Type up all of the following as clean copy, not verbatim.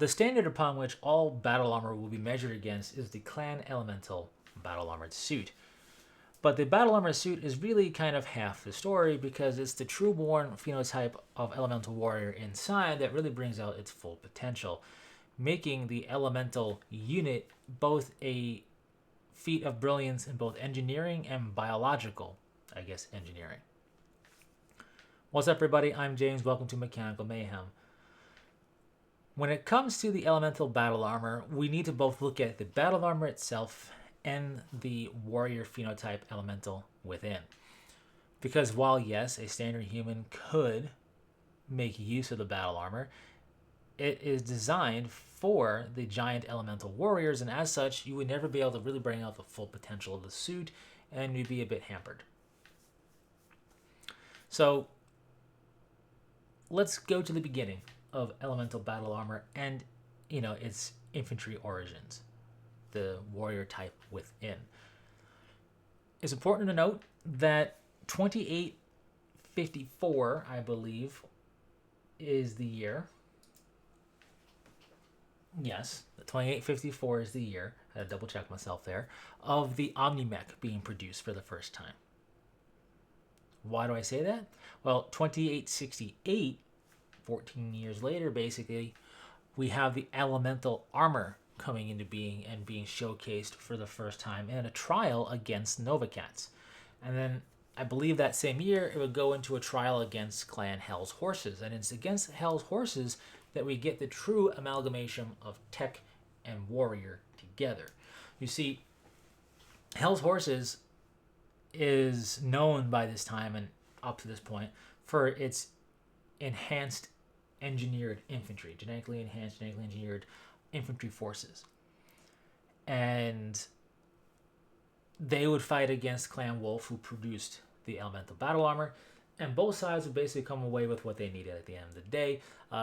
The standard upon which all battle armor will be measured against is the Clan Elemental battle armored suit. But the battle armor suit is really kind of half the story because it's the true-born phenotype of Elemental Warrior inside that really brings out its full potential, making the Elemental unit both a feat of brilliance in both engineering and biological, engineering. What's up, everybody? I'm James. Welcome to Mechanical Mayhem. When it comes to the Elemental battle armor, we need to both look at the battle armor itself and the warrior phenotype elemental within. Because while, yes, a standard human could make use of the battle armor, it is designed for the giant elemental warriors, and as such, you would never be able to really bring out the full potential of the suit, and you'd be a bit hampered. So, let's go to the beginning of elemental battle armor and, its infantry origins, the warrior type within. It's important to note that 2854, I believe, is the year. Yes, the 2854 is the year, I had to double check myself there, of the OmniMech being produced for the first time. Why do I say that? Well, 2868, 14 years later, basically, we have the elemental armor coming into being and being showcased for the first time in a trial against Novacats. And then I believe that same year it would go into a trial against Clan Hell's Horses. And it's against Hell's Horses that we get the true amalgamation of tech and warrior together. You see, Hell's Horses is known by this time and up to this point for its enhanced engineered infantry, genetically enhanced, genetically engineered infantry forces. And they would fight against Clan Wolf, who produced the elemental battle armor, and both sides would basically come away with what they needed at the end of the day.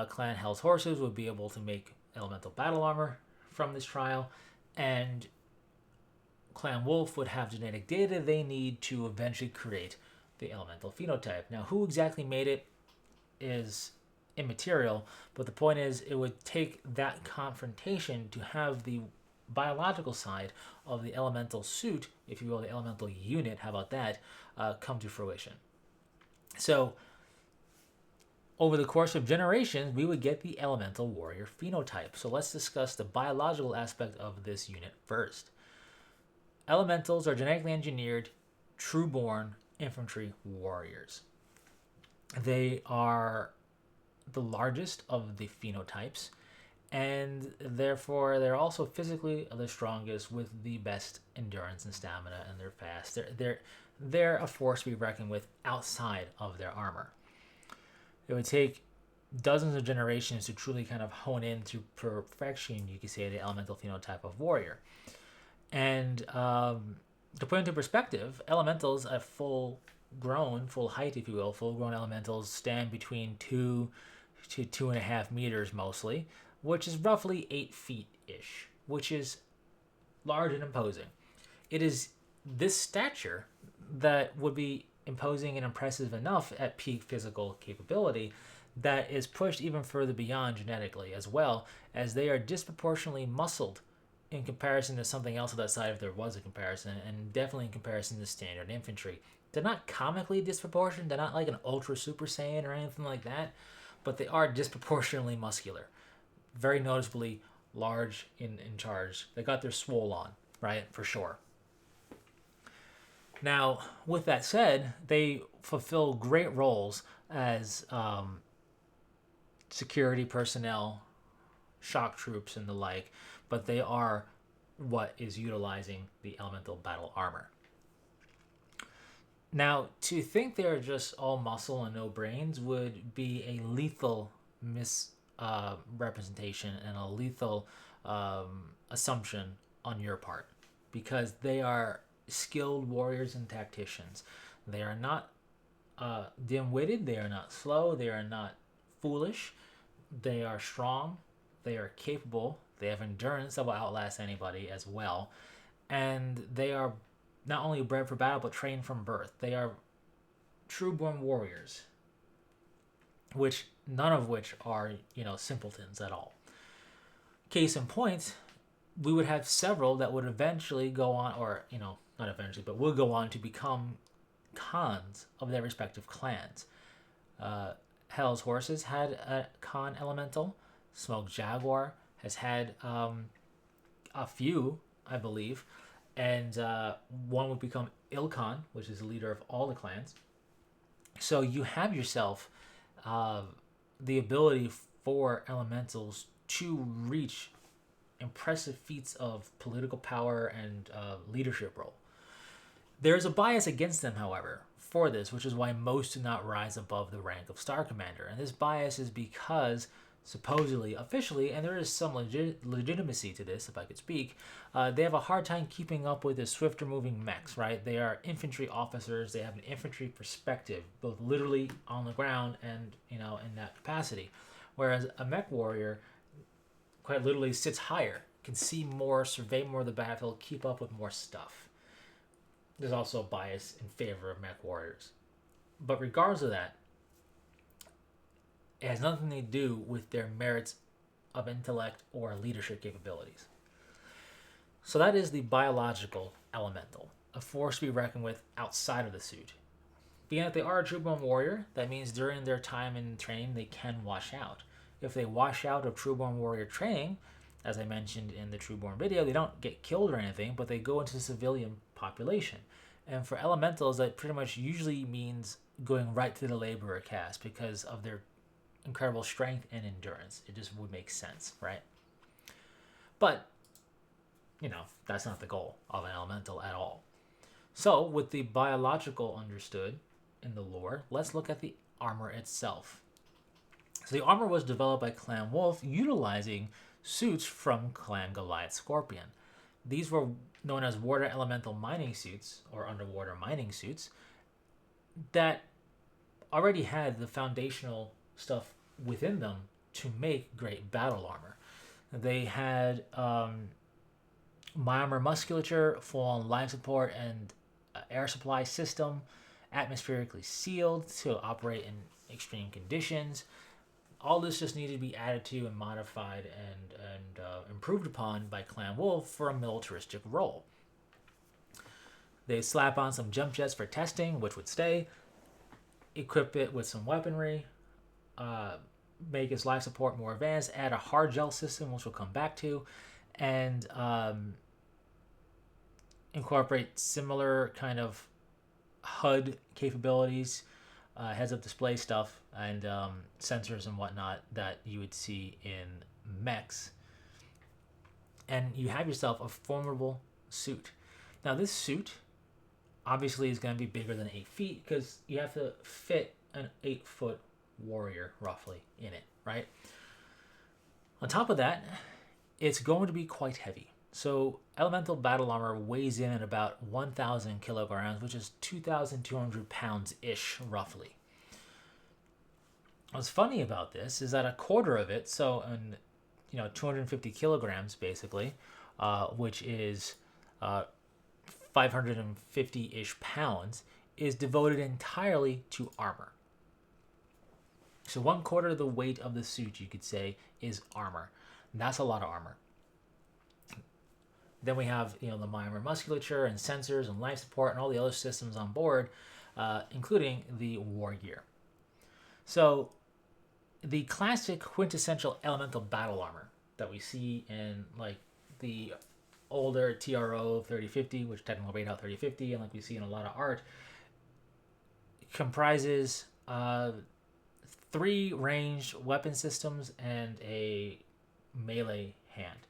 Clan Hell's Horses would be able to make elemental battle armor from this trial, and Clan Wolf would have genetic data they need to eventually create the elemental phenotype. Now, who exactly made it is immaterial, but the point is it would take that confrontation to have the biological side of the elemental suit, if you will, the elemental unit, how about that, come to fruition. So, over the course of generations, we would get the elemental warrior phenotype. So let's discuss the biological aspect of this unit first. Elementals are genetically engineered, true-born infantry warriors. They are the largest of the phenotypes, and therefore they're also physically the strongest with the best endurance and stamina, and they're fast. They're a force to be reckoned with outside of their armor. It would take dozens of generations to truly kind of hone in to perfection, you could say, the elemental phenotype of warrior. And to put into perspective, elementals at full height, if you will, full-grown elementals stand between 2 to 2.5 meters mostly, which is roughly 8 feet-ish, which is large and imposing. It is this stature that would be imposing and impressive enough at peak physical capability that is pushed even further beyond genetically, as well as they are disproportionately muscled in comparison to something else of that side, if there was a comparison, and definitely in comparison to standard infantry. They're not comically disproportionate, they're not like an ultra super saiyan or anything like that, but they are disproportionately muscular. Very noticeably large in charge. They got their swole on, right? For sure. Now, with that said, they fulfill great roles as security personnel, shock troops, and the like, but they are what is utilizing the elemental battle armor. Now, to think they're just all muscle and no brains would be a lethal misrepresentation and a lethal assumption on your part, because they are skilled warriors and tacticians. They are not dim-witted, they are not slow, they are not foolish, they are strong, they are capable, they have endurance that will outlast anybody as well, and they are not only bred for battle but trained from birth. They are true-born warriors, none of which are simpletons at all. Case in point, we would have several that would eventually go on, or, not eventually, but will go on to become Khans of their respective clans. Hell's Horses had a Khan elemental. Smoke Jaguar has had a few, I believe. And one would become Ilkhan, which is the leader of all the clans. So you have yourself the ability for elementals to reach impressive feats of political power and leadership role. There is a bias against them, however, for this, which is why most do not rise above the rank of Star Commander. And this bias is because, supposedly, officially, and there is some legitimacy to this, if I could speak, they have a hard time keeping up with the swifter moving mechs, right? They are infantry officers. They have an infantry perspective, both literally on the ground and, in that capacity. Whereas a mech warrior quite literally sits higher, can see more, survey more of the battlefield, keep up with more stuff. There's also a bias in favor of mech warriors. But regardless of that, it has nothing to do with their merits of intellect or leadership capabilities. So that is the biological elemental, a force to be reckoned with outside of the suit. Being that they are a True-born warrior, that means during their time in training they can wash out. If they wash out of True-born warrior training, as I mentioned in the True-born video, they don't get killed or anything, but they go into the civilian population. And for elementals, that pretty much usually means going right to the laborer caste because of their incredible strength and endurance. It just would make sense, right? But, that's not the goal of an elemental at all. So, with the biological understood in the lore, let's look at the armor itself. So the armor was developed by Clan Wolf utilizing suits from Clan Goliath Scorpion. These were known as water elemental mining suits, or underwater mining suits, that already had the foundational stuff within them to make great battle armor. They had armor musculature, full-on life support, and air supply system, atmospherically sealed to operate in extreme conditions. All this just needed to be added to and modified and improved upon by Clan Wolf for a militaristic role. They slap on some jump jets for testing, which would stay, equip it with some weaponry, make its life support more advanced, add a hard gel system, which we'll come back to, and incorporate similar kind of HUD capabilities, heads-up display stuff, and sensors and whatnot that you would see in mechs. And you have yourself a formidable suit. Now, this suit obviously is going to be bigger than 8 feet because you have to fit an 8-foot warrior roughly in it, right? On top of that, it's going to be quite heavy. So elemental battle armor weighs in at about 1,000 kilograms, which is 2,200 pounds-ish, roughly. What's funny about this is that a quarter of it, so 250 kilograms basically, which is 550-ish pounds, is devoted entirely to armor. So 1/4 of the weight of the suit, you could say, is armor. And that's a lot of armor. Then we have, the armor musculature and sensors and life support and all the other systems on board, including the war gear. So the classic quintessential elemental battle armor that we see in the older TRO 3050, which technical raid out 3050, and like we see in a lot of art, comprises 3 ranged weapon systems and a melee hand,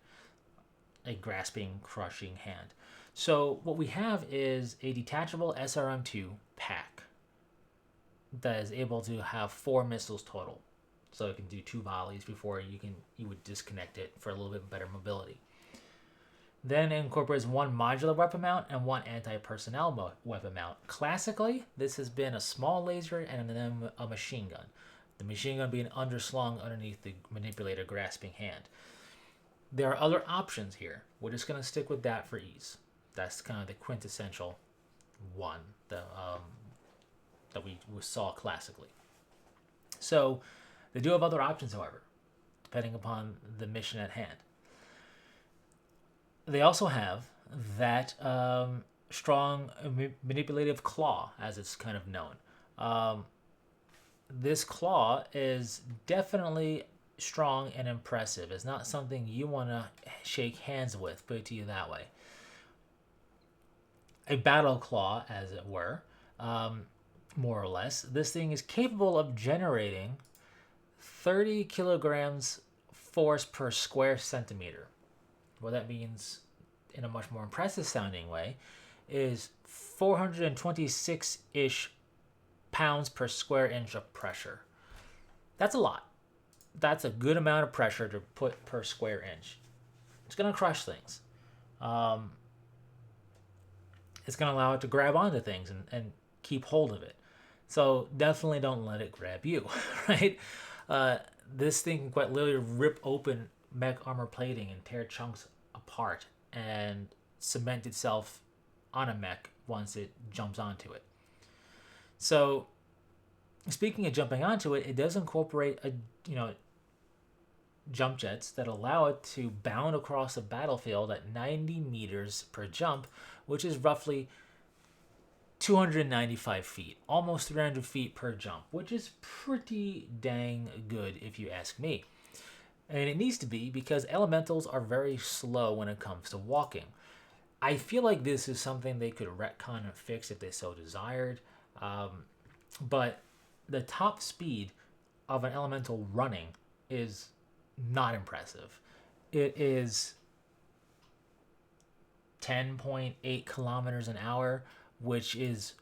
a grasping, crushing hand. So what we have is a detachable SRM-2 pack that is able to have 4 missiles total. So it can do 2 volleys before you would disconnect it for a little bit better mobility. Then it incorporates 1 modular weapon mount and 1 anti-personnel weapon mount. Classically, this has been a small laser and then a machine gun. The machine gun being underslung underneath the manipulator grasping hand. There are other options here. We're just going to stick with that for ease. That's kind of the quintessential one that we saw classically. So they do have other options, however, depending upon the mission at hand. They also have that strong manipulative claw, as it's kind of known. Um, this claw is definitely strong and impressive. It's not something you want to shake hands with, put it to you that way. A battle claw, as it were, more or less. This thing is capable of generating 30 kilograms force per square centimeter. What that means, in a much more impressive sounding way, is 426 ish pounds per square inch of pressure. That's a lot. That's a good amount of pressure to put per square inch. It's going to crush things. It's going to allow it to grab onto things and keep hold of it. So definitely don't let it grab you, right? This thing can quite literally rip open mech armor plating and tear chunks apart and cement itself on a mech once it jumps onto it. So, speaking of jumping onto it, it does incorporate jump jets that allow it to bound across the battlefield at 90 meters per jump, which is roughly 295 feet, almost 300 feet per jump, which is pretty dang good if you ask me. And it needs to be because elementals are very slow when it comes to walking. I feel like this is something they could retcon and fix if they so desired. But the top speed of an elemental running is not impressive. It is 10.8 kilometers an hour, which is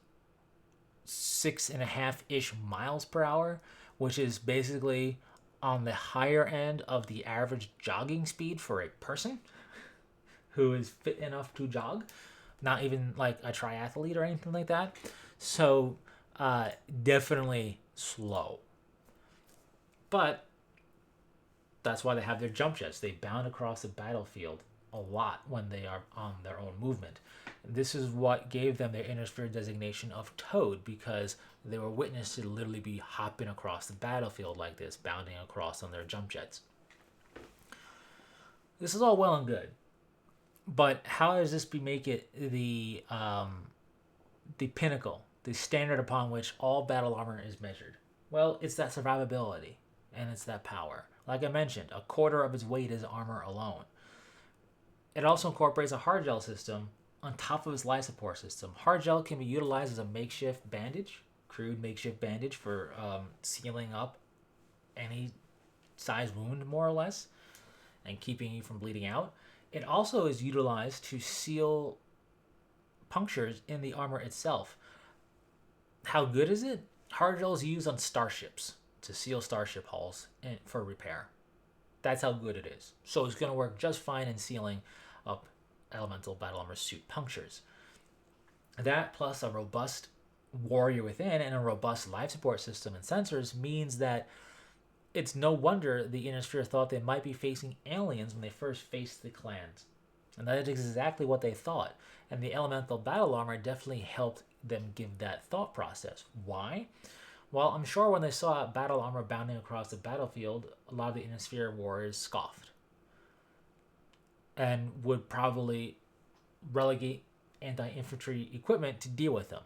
6.5-ish miles per hour, which is basically on the higher end of the average jogging speed for a person who is fit enough to jog, not even like a triathlete or anything like that. So definitely slow. But that's why they have their jump jets. They bound across the battlefield a lot when they are on their own movement. This is what gave them their Innisphere designation of Toad, because they were witnessed to literally be hopping across the battlefield like this, bounding across on their jump jets. This is all well and good, but how does this make it the pinnacle, the standard upon which all battle armor is measured? Well, it's that survivability, and it's that power. Like I mentioned, a quarter of its weight is armor alone. It also incorporates a hard gel system on top of its life support system. Hard gel can be utilized as a makeshift bandage, crude makeshift bandage for sealing up any size wound, more or less, and keeping you from bleeding out. It also is utilized to seal punctures in the armor itself. How good is it? Hard gel is used on starships to seal starship hulls for repair. That's how good it is. So it's going to work just fine in sealing up elemental battle armor suit punctures. That plus a robust warrior within and a robust life support system and sensors means that it's no wonder the Innisphere thought they might be facing aliens when they first faced the clans. And that is exactly what they thought. And the elemental battle armor definitely helped them give that thought process. Why? Well, I'm sure when they saw battle armor bounding across the battlefield, a lot of the Innisphere warriors scoffed and would probably relegate anti-infantry equipment to deal with them.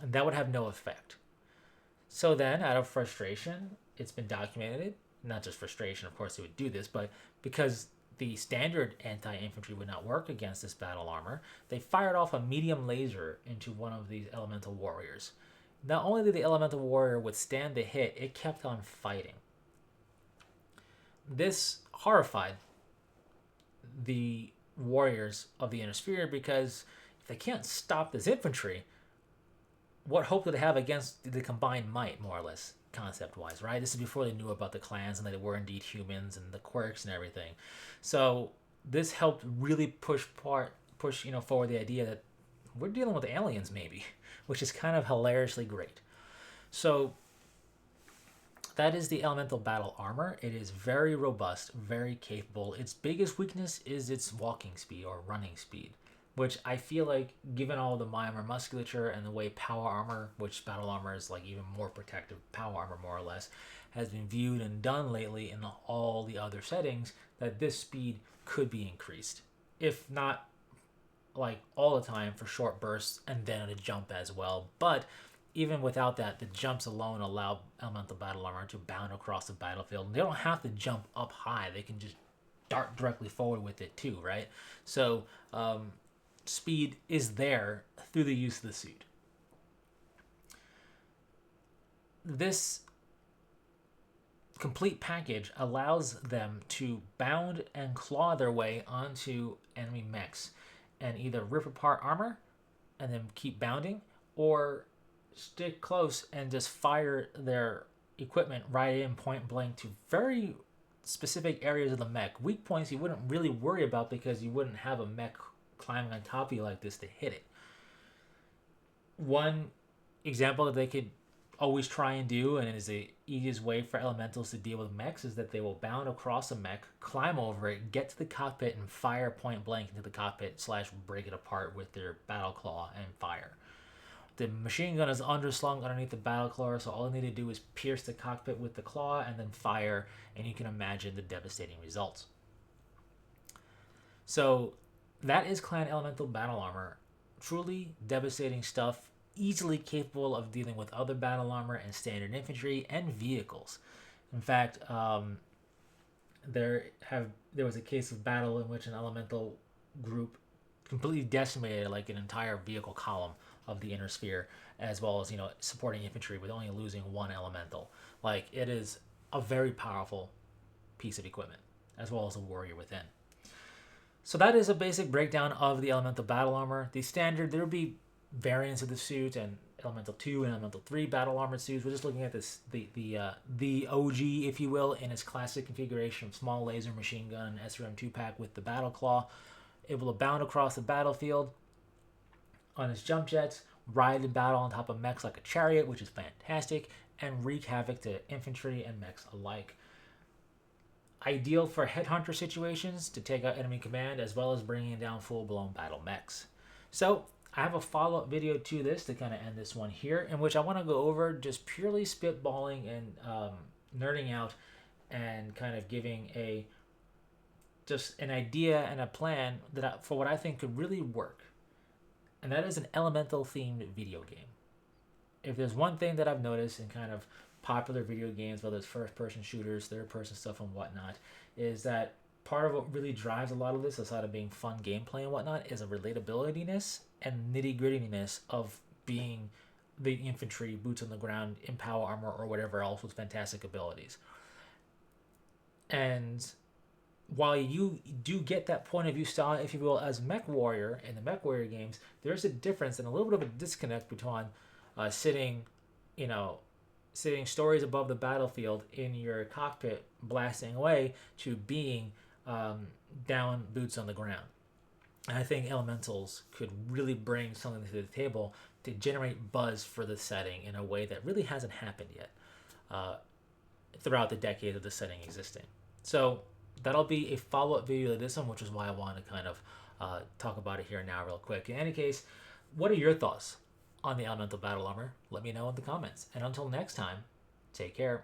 And that would have no effect. So then, out of frustration, it's been documented, not just frustration, of course they would do this, but because the standard anti-infantry would not work against this battle armor, they fired off a medium laser into one of these elemental warriors. Not only did the elemental warrior withstand the hit, it kept on fighting. This horrified the warriors of the Innisphere, because if they can't stop this infantry, what hope do they have against the combined might, more or less, concept-wise, right? This is before they knew about the clans and that they were indeed humans and the quirks and everything. So this helped really push forward the idea that we're dealing with aliens, maybe, which is kind of hilariously great. So that is the elemental battle armor. It is very robust, very capable. Its biggest weakness is its walking speed or running speed, which I feel like, given all the armor musculature and the way power armor, which battle armor is like even more protective power armor more or less, has been viewed and done lately in all the other settings, that this speed could be increased. if not like all the time, for short bursts and then a jump as well. But even without that, the jumps alone allow elemental battle armor to bound across the battlefield. They don't have to jump up high; they can just dart directly forward with it too, right? So speed is there through the use of the suit. This complete package allows them to bound and claw their way onto enemy mechs and either rip apart armor and then keep bounding, or stick close and just fire their equipment right in point blank to very specific areas of the mech. Weak points you wouldn't really worry about because you wouldn't have a mech climbing on top of you like this to hit it. One example that they could always try and do, and it is the easiest way for elementals to deal with mechs, is that they will bound across a mech, climb over it, get to the cockpit, and fire point blank into the cockpit / break it apart with their battle claw and fire. The machine gun is underslung underneath the battle claw, so all they need to do is pierce the cockpit with the claw and then fire, and you can imagine the devastating results. So that is Clan Elemental Battle Armor. Truly devastating stuff, easily capable of dealing with other battle armor and standard infantry and vehicles. In fact, there was a case of battle in which an elemental group completely decimated like an entire vehicle column of the inner sphere, as well as supporting infantry with only losing one elemental. Like, it is a very powerful piece of equipment, as well as a warrior within. So that is a basic breakdown of the elemental battle armor. The standard, there will be variants of the suit and elemental 2 and elemental 3 battle armored suits. We're just looking at this the OG, if you will, in its classic configuration of small laser machine gun and SRM 2-pack with the battle claw, able to bound across the battlefield on its jump jets, ride in battle on top of mechs like a chariot, which is fantastic, and wreak havoc to infantry and mechs alike. Ideal for headhunter situations to take out enemy command, as well as bringing down full-blown battle mechs. So I have a follow-up video to this to kind of end this one here, in which I want to go over just purely spitballing and nerding out and kind of giving just an idea and a plan for what I think could really work. And that is an elemental themed video game. If there's one thing that I've noticed in kind of popular video games, whether it's first person shooters, third person stuff and whatnot, is that part of what really drives a lot of this, aside of being fun gameplay and whatnot, is a relatability-ness and nitty-grittiness of being the infantry, boots on the ground, in power armor or whatever else with fantastic abilities. And while you do get that point of view style, if you will, as Mech Warrior in the Mech Warrior games, there's a difference and a little bit of a disconnect between sitting stories above the battlefield in your cockpit blasting away to being down boots on the ground. And I think elementals could really bring something to the table to generate buzz for the setting in a way that really hasn't happened yet throughout the decade of the setting existing. So that'll be a follow-up video to this one, which is why I wanted to kind of talk about it here now real quick. In any case, what are your thoughts on the elemental battle armor? Let me know in the comments. And until next time, take care.